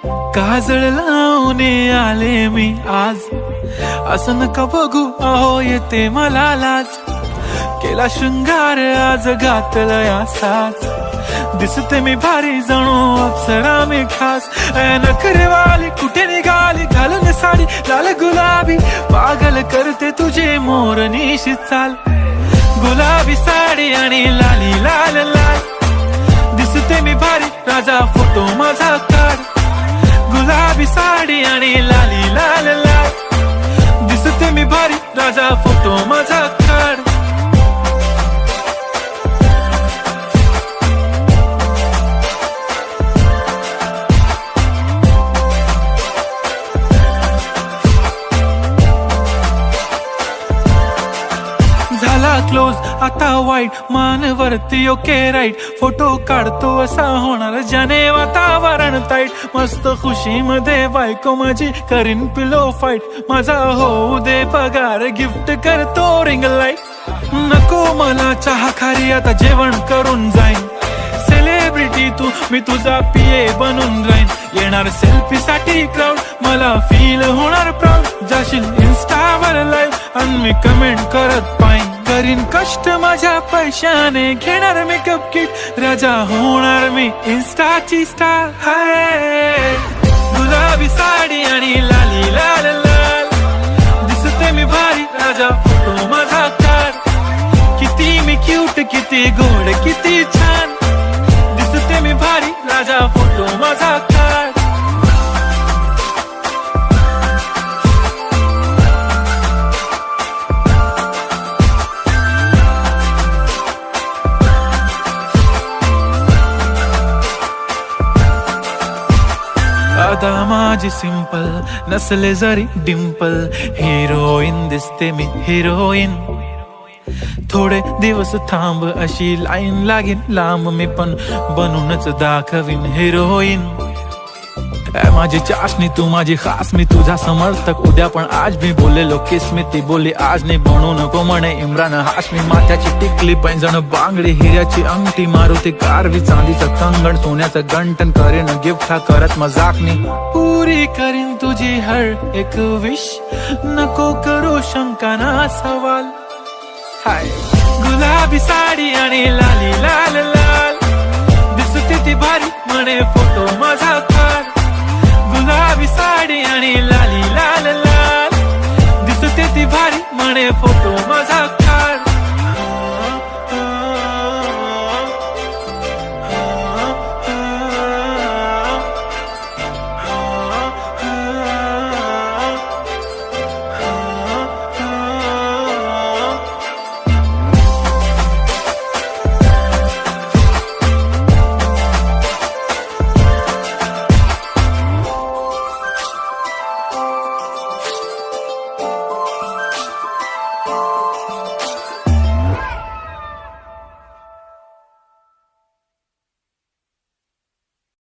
काजळ लावून आले मी आज, असं नका बघू अहो येते मला लाज. केला शृंगार आज घातलाय असाच, दिसते मी भारी जणू अप्सरा मी खास. नखरेवाली कुठे निघाली घालून साडी लाल गुलाबी, पागल करते तुझे मोरनीशी चाल. गुलाबी साडी आणि लाली लाल लाल, दिसते मी भारी राजा फोटो माझा काढ. गुलाबी साडी आणि लाली लाल लाल, दिसते मी भारी राजा फोटो माझा काढ. झाला क्लोज आता वाईट, मानवरती ओके राईट. फोटो काढतो असा होणार ज्याने वातावरण ताईट. मस्त खुशी मध्ये बायको माझी करीन पिलो फाईट. माझा होऊ दे पगार गिफ्ट करतो रिंग लाईट. नको मला चहा खारी आता जेवण करून जाईन. सेलिब्रिटी तू मी तुझा पिये बनून राहीन. येणार सेल्फी साठी क्राऊड मला फील होणार प्राऊड. जाशील इन्स्टावर लाईव्ह आणि मी कमेंट करत पाईन. करीन कष्ट माझ्या पैशाने घेणार मेकअप किट. राजा होणार मी इन्स्टाची स्टार. हाय गुलाबी साडी आणि लाली लाल लाल, दिसते मी भारी राजा फोटो माझा काढ. किती मी क्यूट किती गोड किती छान, दिसते मी भारी राजा फोटो माझा काढ. आता माझी सिंपल नसले जरी डिंपल, हिरोईन दिसते मी हिरोईन. थोडे दिवस थांब अशी लाईन लागेल लांब, मी पण बनूनच दाखवीन हिरोईन. माझी चाशनी तू माझी खास, मी तुझा समर्थक उद्या पण आज मी बोलेलो किस मी ती बोली आज नाही. बनू नको म्हणे इम्रान हाशमी. माथ्याची टिकली पैंजण बांगडी हिऱ्याची अंगठी, मारुती कारवी चांदीचं कंगण सोन्याचं गंटन. करेन गिफ्ट हा करत मजाकनी, पुरी करीन तुझी हर एक विश. नको करू शंका ना सवाल. हाय गुलाबी साडी आणि लाली लाल लाल, दिसते ती भारी म्हणे फोटो माझा काढ. गुलाबी साडी आणि लाली लाल लाल, दिसते ती भारी म्हणे फोटो